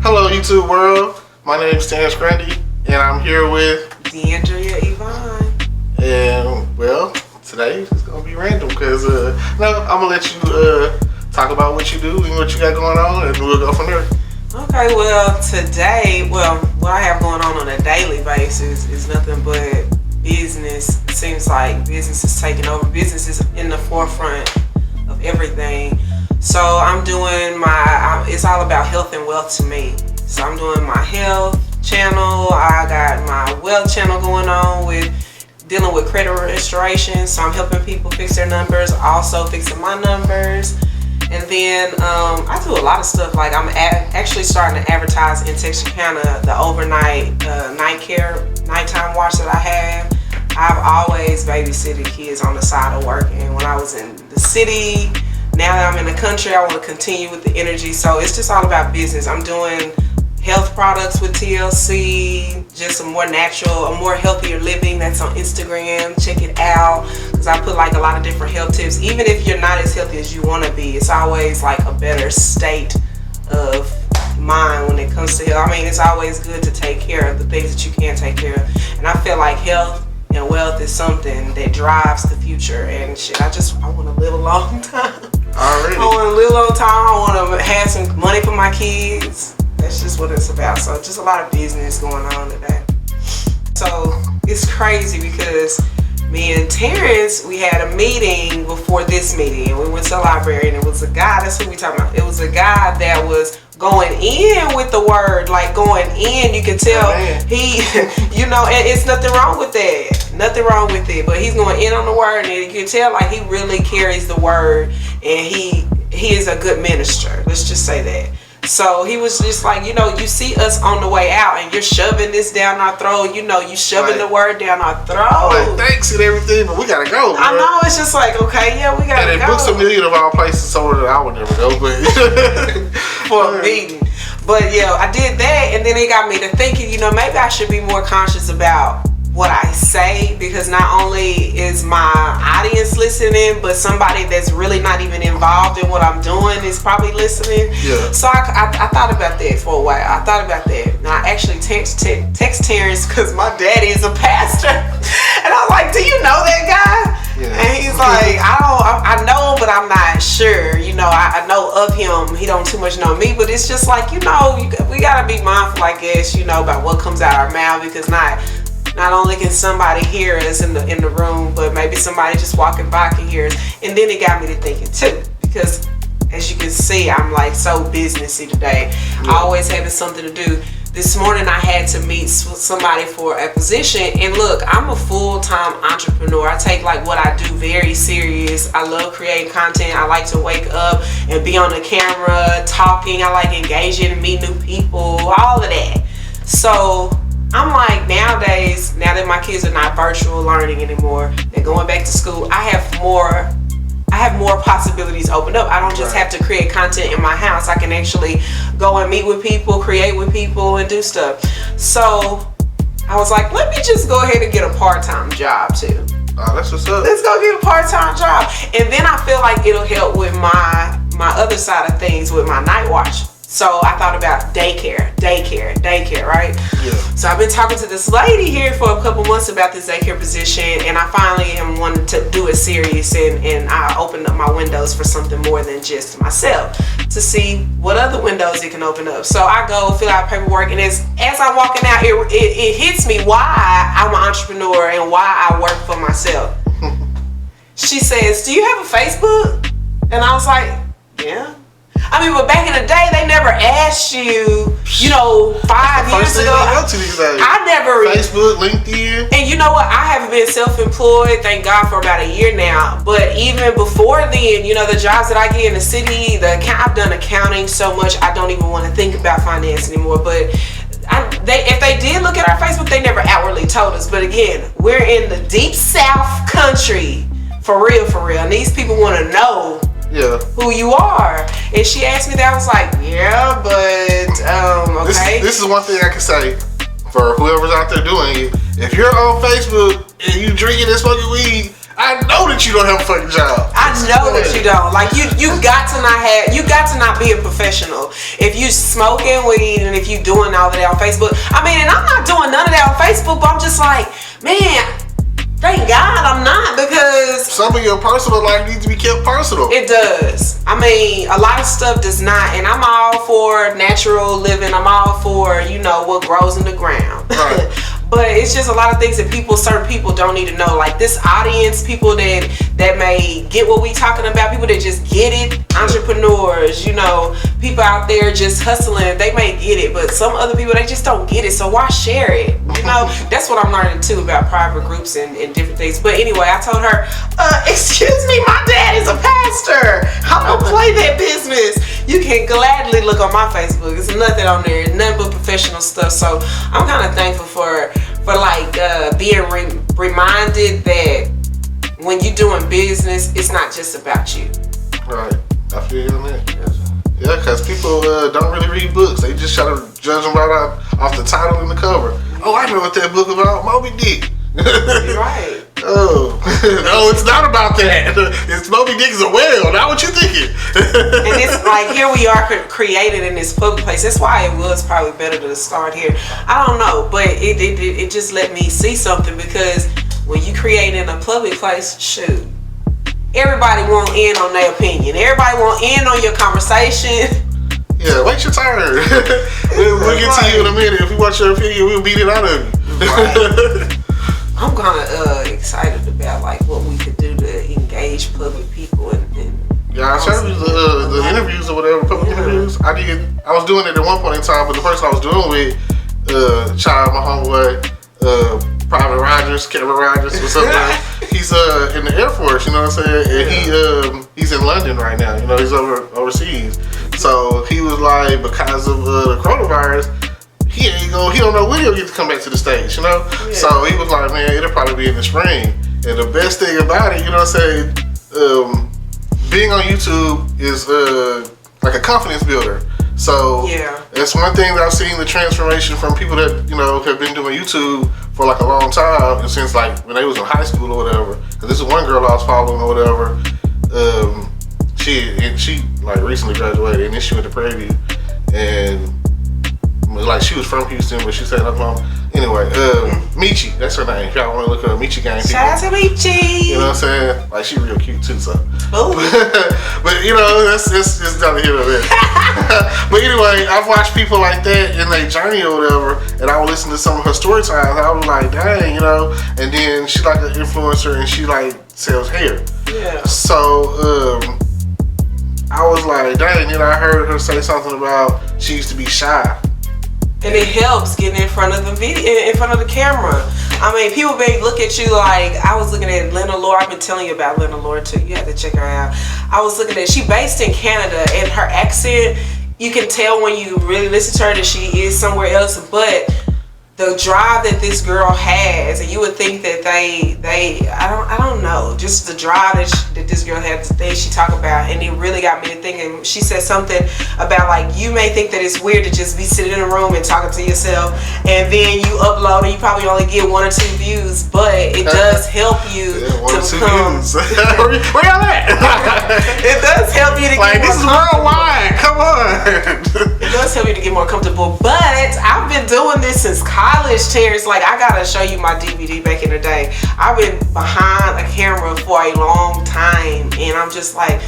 Hello, YouTube world. My name is Terrence and I'm here with DEANDREA, Yvonne. And well, today it's gonna be random because no, I'm gonna let you talk about what you do and what you got going on, and we'll go from there. Okay, well today, what I have going on a daily basis is nothing but business. It seems like business is taking over. Business is in the forefront of everything. So I'm doing it's all about health and wealth to me. So I'm doing my health channel. I got my wealth channel going on with dealing with credit restoration. So I'm helping people fix their numbers, also fixing my numbers. And then I do a lot of stuff. Like I'm actually starting to advertise in Texarkana the overnight nighttime watch that I have. I've always babysitted kids on the side of working. When I was in the city, now that I'm in the country, I want to continue with the energy. So it's just all about business. I'm doing health products with TLC, just a more natural, a more healthier living. That's on Instagram. Check it out because I put like a lot of different health tips. Even if you're not as healthy as you want to be, it's always like a better state of mind when it comes to health. I mean, it's always good to take care of the things that you can't take care of. And I feel like health and wealth is something that drives the future. And shit, I want to live a long time. Already. I want to live a long time. I want to have some money for my kids. That's just what it's about. So just a lot of business going on today. So it's crazy because me and Terrence, we had a meeting before this meeting, and we went to the library, and it was a guy, that's who we talking about. It was a guy that was going in with the word, like going in. You can tell he, you know, and it's nothing wrong with that. Nothing wrong with it, but he's going in on the word, and you can tell like he really carries the word, and he is a good minister. Let's just say that. So he was just like, you know, you see us on the way out and you're shoving this down our throat, you know, you shoving the word down our throat. Like, thanks and everything, but we gotta go. Bro. I know, it's just like, okay, yeah, we gotta go. And they booked a million of our places somewhere that I would never go, but for a meeting. But yeah, I did that, and then it got me to thinking, you know, maybe I should be more conscious about what I say, because not only is my audience listening, but somebody that's really not even involved in what I'm doing is probably listening. Yeah. So I thought about that for a while. I thought about that, and I actually text Terrence because my daddy is a pastor, and I was like, "Do you know that guy?" Yeah. And he's like, I know, but I'm not sure. You know, I know of him. He don't too much know me, but it's just like, you know, we gotta be mindful, I guess, you know, about what comes out our mouth, because not only can somebody hear us in the room, but maybe somebody just walking by can hear us. And then it got me to thinking too, because as you can see, I'm like so businessy today. Yeah. Always having something to do. This morning I had to meet somebody for a position, and look, I'm a full-time entrepreneur. I take like what I do very serious. I love creating content. I like to wake up and be on the camera talking. I like engaging and meet new people, all of that. So I'm like, nowadays, now that my kids are not virtual learning anymore, they're going back to school, I have more possibilities opened up. I don't just have to create content in my house. I can actually go and meet with people, create with people, and do stuff. So I was like, let me just go ahead and get a part-time job too. Oh, that's what's up. Let's go get a part-time job. And then I feel like it'll help with my other side of things with my night watch. So I thought about daycare, right? Yeah. So I've been talking to this lady here for a couple months about this daycare position, and I finally am wanting to do it serious, and I opened up my windows for something more than just myself, to see what other windows it can open up. So I go fill out paperwork, and as I'm walking out, it hits me why I'm an entrepreneur and why I work for myself. She says, "Do you have a Facebook?" And I was like, "Yeah." I mean, but back in the day, they never asked you, you know, 5 years ago. I never. Facebook, LinkedIn. And you know what? I haven't been self-employed, thank God, for about a year now. But even before then, you know, the jobs that I get in the city, I've done accounting so much, I don't even want to think about finance anymore. But if they did look at our Facebook, they never outwardly told us. But again, we're in the deep South country, for real. And these people want to know who you are. And she asked me that. I was like, yeah, but okay. This is one thing I can say for whoever's out there doing it. If you're on Facebook and you drinking and smoking weed, I know that you don't have a fucking job. I know that you don't. Like you got to not be a professional. If you smoking weed and if you doing all of that on Facebook, I mean, and I'm not doing none of that on Facebook, but I'm just like, man, thank God I'm not, because some of your personal life needs to be kept personal. It does. I mean, a lot of stuff does not, and I'm all for natural living. I'm all for, what grows in the ground. Right. But it's just a lot of things that certain people don't need to know. Like this audience, people that may get what we talking about, people that just get it, entrepreneurs, people out there just hustling, they may get it, but some other people, they just don't get it. So why share it? That's what I'm learning too about private groups and different things. But anyway, I told her, excuse me, my dad is a pastor. I'm gonna play that business. You can gladly look on my Facebook. There's nothing on there, nothing but professional stuff. So I'm kind of thankful for being reminded that when you're doing business, it's not just about you. Right. I feel you on that. Yeah, because people don't really read books. They just try to judge them right off the title and the cover. Oh, I know what that book about. Moby Dick. You're right. Oh, no, it's not about that. It's Moby Dick is a whale, not what you're thinking. And it's like, here we are created in this public place. That's why it was probably better to start here. I don't know, but it just let me see something, because when you create in a public place, shoot, everybody want in on their opinion. Everybody want in on your conversation. Yeah, wait your turn. We'll get to you in a minute. If you watch your opinion, we'll beat it out of you. Right. I'm kind of excited about like what we could do to engage public people and yeah, I showed you the interviews or whatever, public interviews. I was doing it at one point in time, but the person I was doing with, my homeboy, Private Rogers, Kevin Rogers, or something. He's in the Air Force, you know what I'm saying? And he's in London right now. He's overseas. So he was like, because of the coronavirus, he don't know when he'll get to come back to the States, Yeah. So he was like, man, it'll probably be in the spring. And the best thing about it, being on YouTube is like a confidence builder. So that's one thing that I've seen, the transformation from people that, have been doing YouTube for like a long time, since like when they was in high school or whatever. Cause this is one girl I was following or whatever. She like recently graduated, and then she went to Prairie View, and like she was from Houston, but she said Oklahoma. Anyway, Michi, that's her name. If y'all want to look at her, Michi Gang. Shout out to Michi. You know what I'm saying? Like she real cute too, so. Oh. But that's down the hill of it. But anyway, I've watched people like that in their journey or whatever, and I would listen to some of her story times. I was like, dang, And then she's like an influencer, and she like sells hair. Yeah. So I was like, dang. Then I heard her say something about she used to be shy. And it helps getting in front of the camera. I mean, people may look at you like, I was looking at Lena Lore. I've been telling you about Lena Lore too. You have to check her out. I was looking at, she based in Canada, and her accent, you can tell when you really listen to her that she is somewhere else. But the drive that this girl has, and you would think that I don't know, just the drive that this girl has, the things she talk about, and it really got me to thinking. She said something about like, you may think that it's weird to just be sitting in a room and talking to yourself, and then you upload and you probably only get 1 or 2 views, but it does help you to become. Where y'all at? It does help you to like, get this is worldwide. Come on. It does help you to get more comfortable. But I've been doing this since college, Terrence. Like, I gotta show you my DVD back in the day. I've been behind a camera for a long time, and I'm just like,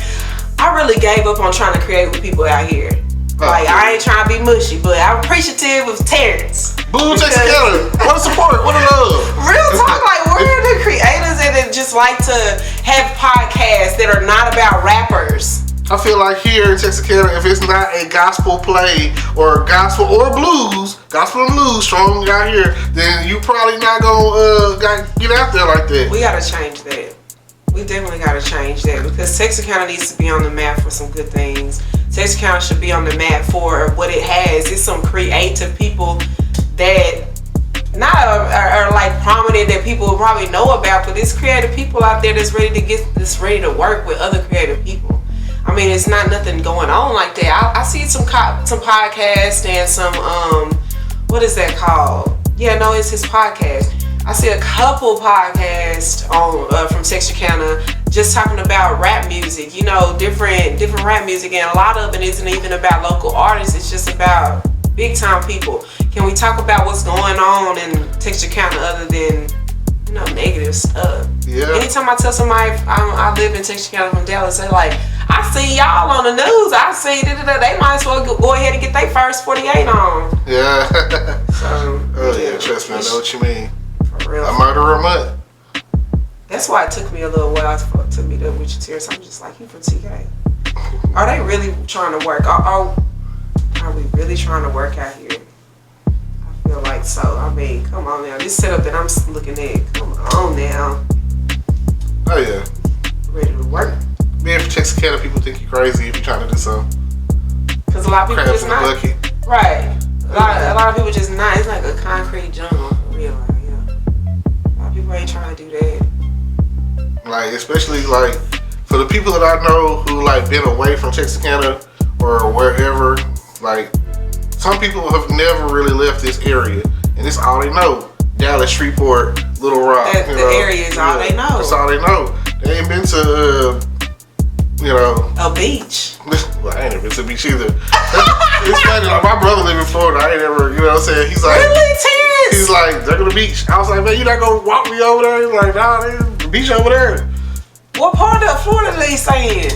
I really gave up on trying to create with people out here. Like, I ain't trying to be mushy, but I'm appreciative of Terrence. Boo, take together. What a support, what a love. Real talk, like, we're the creators that just like to have podcasts that are not about rappers. I feel like here in Texarkana, if it's not a gospel play or gospel or blues, gospel and blues strong out here, then you probably not gonna get out there like that. We gotta change that. We definitely gotta change that, because Texarkana needs to be on the map for some good things. Texarkana should be on the map for what it has. It's some creative people that not are like prominent that people will probably know about, but it's creative people out there that's ready to work with other creative people. I mean, it's not nothing going on like that. I see some podcasts and some what is that called? Yeah, no, it's his podcast. I see a couple podcasts on from Texarkana just talking about rap music. You know, different rap music, and a lot of it isn't even about local artists. It's just about big time people. Can we talk about what's going on in Texarkana other than, you know, negative stuff? Yeah. Anytime I tell somebody I live in Texarkana from Dallas, they're like, I see y'all on the news. I see they might as well go ahead and get their first 48 on. Yeah. So, yeah, trust me, I know what you mean. For real. A murderer month. That's why it took me a little while to meet up with you, Terrence. I'm just like, you from TK? Are they really trying to work? Are we really trying to work out here? I feel like so. I mean, come on now. This setup that I'm looking at, come on now. Oh yeah. Ready to work? Being from Texarkana, people think you're crazy if you're trying to do something. Because a lot of people Crabs just in the not. bucket. Right. A lot of people just not. It's like a concrete jungle for real. Like, yeah. A lot of people ain't trying to do that. Like, especially like for the people that I know who like been away from Texarkana or wherever, like some people have never really left this area, and it's all they know. Dallas, Shreveport, Little Rock. The area is all they know. That's all they know. They ain't been to, a beach. Well, I ain't never been to the beach either. It's funny, like my brother live in Florida. I ain't ever, you know what I'm saying? He's like, Really, Terrence? he's like, they're gonna beach. I was like, man, you not gonna walk me over there? He's like, nah, there's the beach over there. What part of Florida they stay in?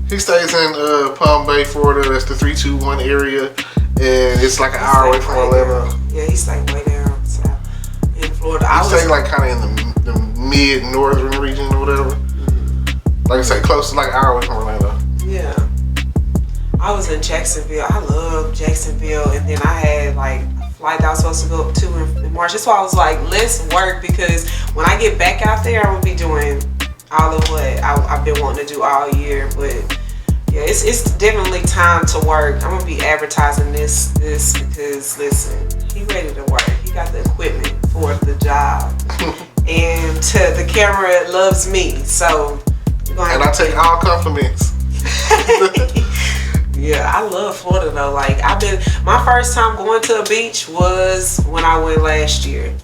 He stays in Palm Bay, Florida. That's the 321 area, and it's like an hour away from Atlanta. Yeah, he's like way down south in Florida. He stays like kind of in the mid-northern region or whatever. Like I say, close to like an hour away from Orlando. Yeah. I was in Jacksonville. I love Jacksonville, and then I had like a flight that I was supposed to go to in March. That's why I was like, let's work, because when I get back out there, I'm gonna be doing all of what I've been wanting to do all year. But yeah, it's definitely time to work. I'm gonna be advertising this because listen, he ready to work. He got the equipment for the job, and the camera loves me. So. And I take all compliments. Yeah, I love Florida though. Like my first time going to a beach was when I went last year.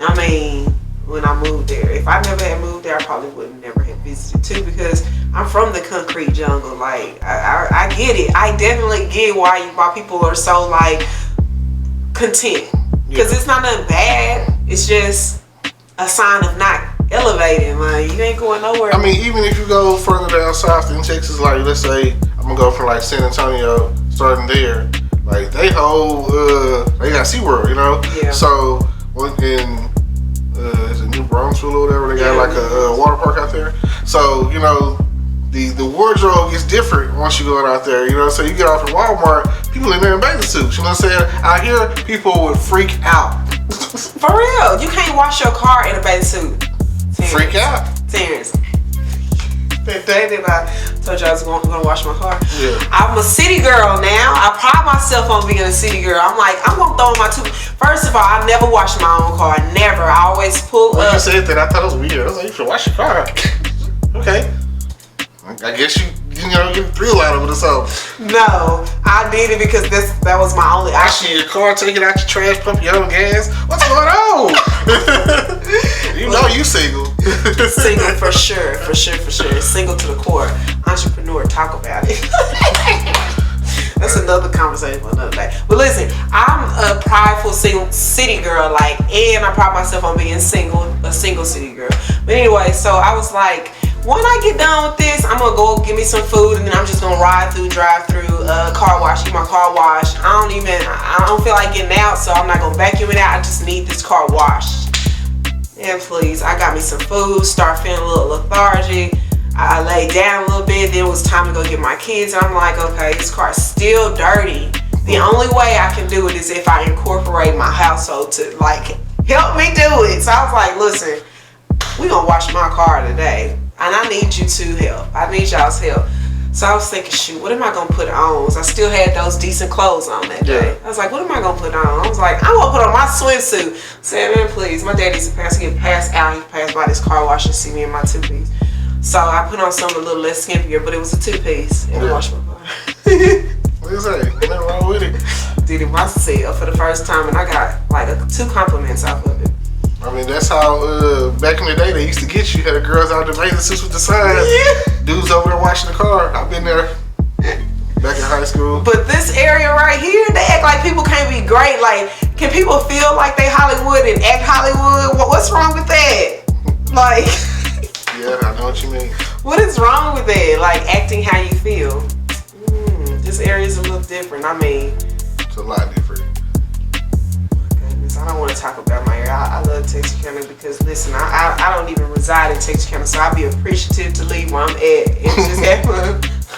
I mean, when I moved there. If I never had moved there, I probably would never have visited too, because I'm from the concrete jungle. Like I get it. I definitely get why people are so like content, because it's not nothing bad. It's just a sign of not elevating, man. You ain't going nowhere. I mean, even if you go further down south in Texas, like let's say I'm gonna go from like San Antonio, starting there, like they got SeaWorld, you know. Yeah. So in is it New Braunfels or whatever, they got like a water park out there. So you know, the wardrobe is different once you go out there. You know, so you get off at Walmart, people in there in bathing suits. You know what I'm saying? Out here, people would freak out. For real, you can't wash your car in a bathing suit. Terrence. Freak out. Terrence. The day that I told you I was going to wash my car. Yeah. I'm a city girl now. I pride myself on being a city girl. I'm like, I'm going to throw in my First of all, I never wash my own car. Never. I always pull when up. you said that, I thought it was weird. I was like, you should wash your car. Okay. I guess you get a thrill out of it or something. No, I did it because that was my only option. Washing your car, taking out your trash, pumping your own gas. What's going on? You know you single. Single for sure. Single to the core. Entrepreneur, talk about it. That's another conversation for another day. But listen, I'm a prideful city girl, like, and I pride myself on being a single city girl. But anyway, so I was like, when I get done with this, I'm gonna go get me some food, and then I'm just gonna drive through, car wash, get my car washed. I don't feel like getting out, so I'm not gonna vacuum it out. I just need this car washed. And please, I got me some food, start feeling a little lethargic. I laid down a little bit, then it was time to go get my kids. And I'm like, okay, this car's still dirty. The only way I can do it is if I incorporate my household to like help me do it. So I was like, listen, we gonna wash my car today, and I need you to help. I need y'all's help. So I was thinking, shoot, what am I gonna put on? So I still had those decent clothes on that day. I was like, what am I gonna put on? I was like, I'm gonna put on my swimsuit. I said, man, please, my dad needs to get past out. He passed by this car wash and see me in my two-piece. So I put on something a little less skimpier, but it was a two-piece, and I washed my car. What is that? Nothing wrong with it. Did it myself for the first time, and I got like 2 compliments off of it. I mean, that's how back in the day they used to get you. Had the girls out there bathing suits with the signs. Yeah. Dudes over there washing the car. I've been there back in high school. But this area right here, they act like people can't be great. Like, can people feel like they Hollywood and act Hollywood? What's wrong with that? Like, yeah, I know what you mean. What is wrong with that? Like, acting how you feel. This area is a little different. I mean, it's a lot different. I don't want to talk about my area. I love Texarkana because, listen, I don't even reside in Texarkana, so I'd be appreciative to leave where I'm at and just have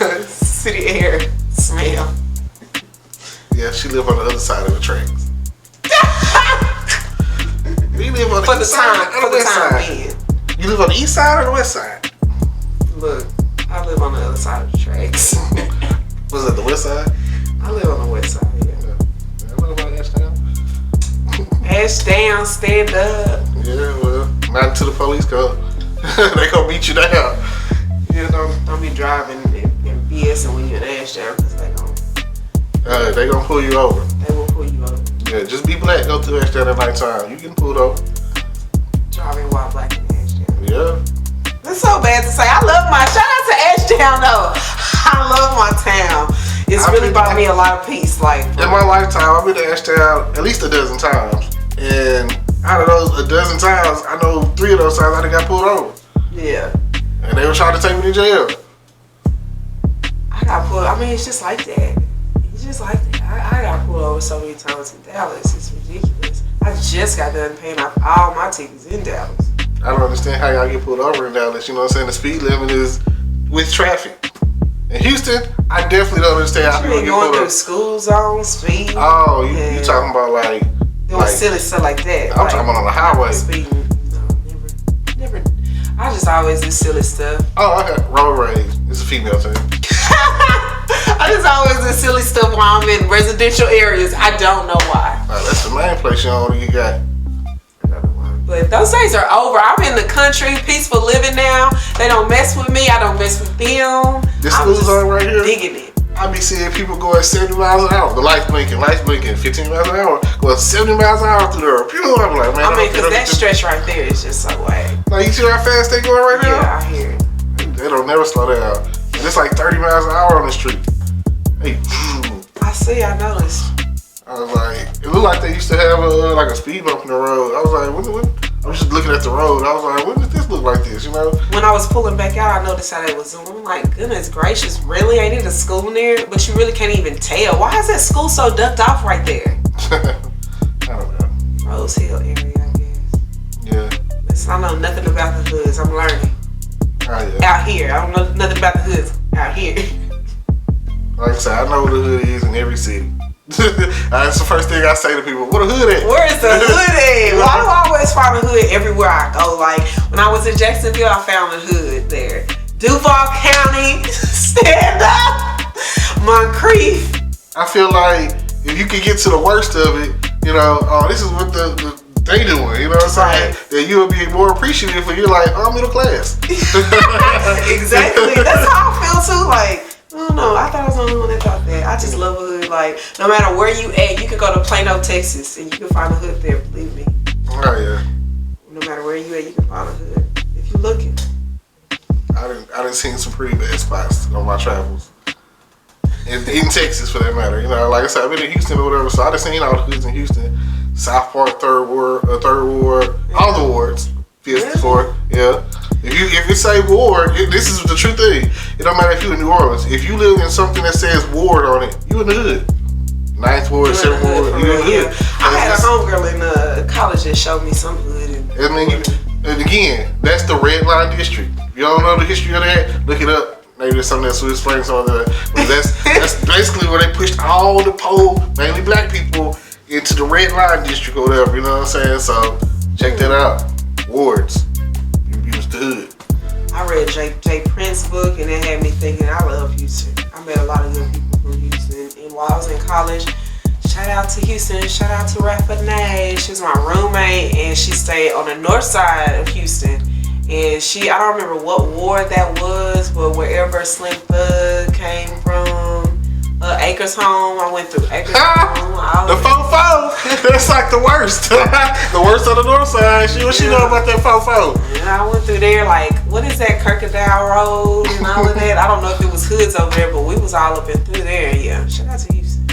a city air smell. Yeah, she live on the other side of the tracks. You live on the east side or the west side? You live on the east side or the west side? Look, I live on the other side of the tracks. Was it the west side? I live on the west side, yeah. What about Ashtown? Ashtown, stand up. Yeah, well, not until the police come. They gonna beat you down. Yeah, don't be driving and BSing when you're in Ashtown because they gonna pull you over. They will pull you over. Yeah, just be black. Go through Ashtown at nighttime. You get pulled over. Driving while black in Ashtown. Yeah. It's so bad to say. I love my shout out to Ashtown though. I love my town. It's really brought me a lot of peace. Like in my lifetime, I've been to Ashtown at least a dozen times, and out of those a dozen times, I know 3 of those times I done got pulled over. Yeah. And they were trying to take me to jail. I got pulled. I mean, it's just like that. It's just like that. I got pulled over so many times in Dallas. It's ridiculous. I just got done paying off all my tickets in Dallas. I don't understand how y'all get pulled over in Dallas. You know what I'm saying? The speed limit is with traffic. In Houston, I definitely don't understand how people get going pulled through over. school zone speed. Oh, you talking about like doing silly stuff like that. I'm talking about on the highway. Speeding. No, never. I just always do silly stuff. Oh, okay. Road rage. It's a female thing. I just always do silly stuff while I'm in residential areas. I don't know why. That's the main place you don't want to get got. But those days are over. I'm in the country, peaceful living now. They don't mess with me. I don't mess with them. This school zone right here, digging it. I be seeing people going 70 miles an hour. The lights blinking, 15 miles an hour, going 70 miles an hour through there. Pew, I'm like, man. I mean, because that stretch right there is just so wag. Like, you see how fast they going right now? Yeah, I hear it. They don't never slow down. And it's like 30 miles an hour on the street. Hey, I see, I noticed. I was like, it looked like they used to have like a speed bump in the road. I was like, when? I was just looking at the road. I was like, when did this look like this, you know? When I was pulling back out, I noticed how they was doing. I'm like, goodness gracious, really? Ain't it a school near? But you really can't even tell. Why is that school so ducked off right there? I don't know. Rose Hill area, I guess. Yeah. Listen, I know nothing about the hoods. I'm learning. Oh, yeah. Out here. I don't know nothing about the hoods. Out here. Like I said, I know what the hood is in every city. That's the first thing I say to people. Where the hood at? Where is the hood at? Why do I always find a hood everywhere I go? Like when I was in Jacksonville, I found a hood there. Duval County, stand up. Moncrief. I feel like if you can get to the worst of it, you know, oh, this is what they doing. You know what I'm saying? Then you'll be more appreciative when you're like, oh, I'm middle class. Exactly. That's how I feel too. Like, I don't know. I thought I was the only one that thought that. I just love a hood. Like, no matter where you at, you can go to Plano, Texas, and you can find a hood there. Believe me. Oh yeah. No matter where you at, you can find a hood if you're looking. I done seen some pretty bad spots on my travels. In Texas, for that matter. You know, like I said, I've been in Houston or whatever, so I done seen all the hoods in Houston. South Park, Third Ward, all the wards. Fifth, Fourth, yeah. If it say ward, this is the true thing. It don't matter if you in New Orleans. If you live in something that says ward on it, you in the hood. 9th Ward, 7th Ward, you in the hood. I had a homegirl in college that showed me some hood. And again, that's the red line district. If you don't know the history of that, look it up. Maybe there's something else to explain some of that. But that's basically where they pushed all the poor, mainly black people, into the red line district or whatever. You know what I'm saying? So check that out. Wards. You was the hood. I read Jay Prince's book and it had me thinking I love Houston. I met a lot of good people from Houston. And while I was in college, shout out to Houston, shout out to Renee. She was my roommate and she stayed on the north side of Houston. And I don't remember what ward that was, but wherever Slim Thug came from, Acres Home. I went through Acres Home. The fofo. That's like the worst. The worst on the north side. What she know about that fofo? Yeah, I went through there. Like, what is that, Kirkendall Road and all of that? I don't know if it was hoods over there, but we was all up and through there. Yeah, shout out to Houston.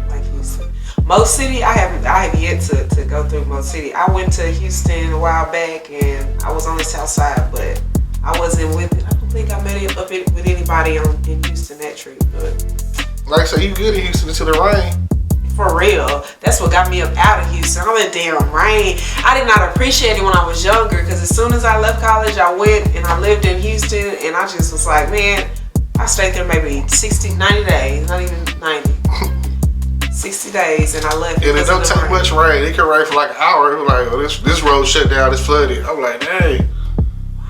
Like Houston. Mo City, I have yet to go through Mo City. I went to Houston a while back, and I was on the south side, but I wasn't with it. I don't think I met up with anybody in Houston that trip, but like I said, you good in Houston until the rain. for real, that's what got me up out of Houston. I'm in damn rain. I did not appreciate it when I was younger, because as soon as I left college, I went and I lived in Houston, and I just was like, man, I stayed there maybe 60, 90 days, not even 90. 60 days, and I left. And it don't take much rain. It can rain for like an hour. It was like, oh, this road shut down, it's flooded. I'm like, dang.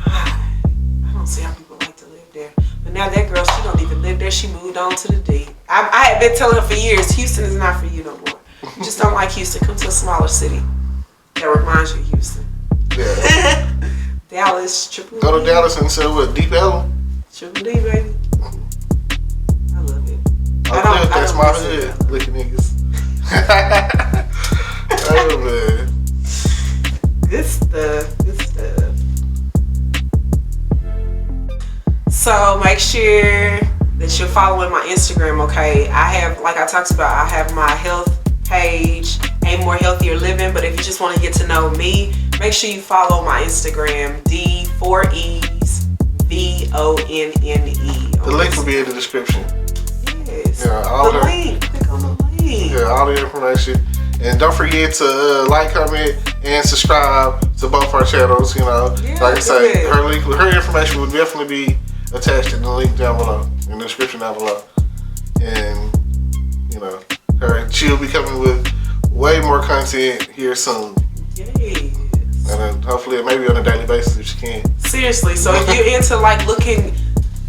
I don't see how people like to live there. But now that girl, she don't even live there. She moved on to the D. I had been telling her for years, Houston is not for you no more. You just don't like Houston. Come to a smaller city that reminds you of Houston. Yeah. Dallas, Triple D. Go to Dallas and say what, Deep Ellum? Triple D, baby. I love it. That's my hood. Look at niggas. Oh man. Good stuff. Good stuff. So make sure that you're following my Instagram, okay? I have, like I talked about, I have my health page, A More Healthier Living. But if you just want to get to know me, make sure you follow my Instagram, D4E's VONNE. The link will be in the description. Yes. Yeah, all the the link. Click on the link. Yeah, all the information. And don't forget to like, comment, and subscribe to both our channels. You know, Yeah, like I say, good. her information will definitely be attached in the link down below, in the description down below. And you know, she'll be coming with way more content here soon. Yes. And then hopefully, maybe on a daily basis if she can. Seriously, so if you're into like looking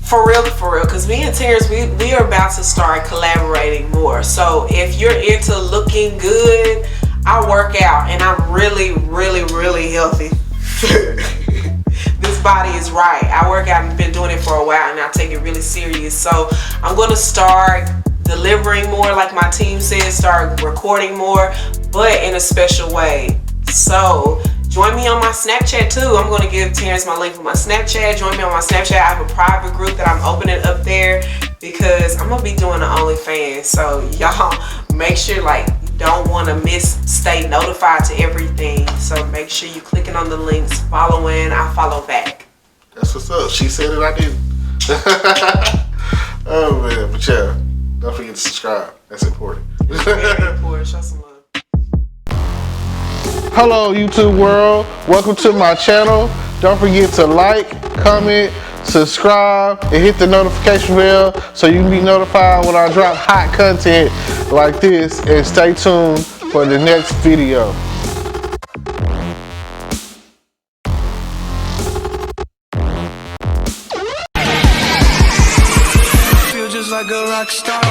for real, because me and Terrence, we are about to start collaborating more. So if you're into looking good, I work out and I'm really, really, really healthy. This body is right. I work out and been doing it for a while, and I take it really serious. So I'm going to start delivering more, like my team says, start recording more, but in a special way. So join me on my Snapchat too. I'm going to give Terrence my link for my Snapchat. Join me on my Snapchat. I have a private group that I'm opening up there, because I'm going to be doing the OnlyFans. So y'all make sure, like, you don't want to stay notified to everything. So make sure you clicking on the links, following. I follow back. That's what's up. She said it, I didn't. Oh man, but yeah, don't forget to subscribe. That's important. Very important. Show some love. Hello YouTube world, welcome to my channel. Don't forget to like, comment, subscribe, and hit the notification bell so you can be notified when I drop hot content like this, and stay tuned for the next video. Feel just like a rock star.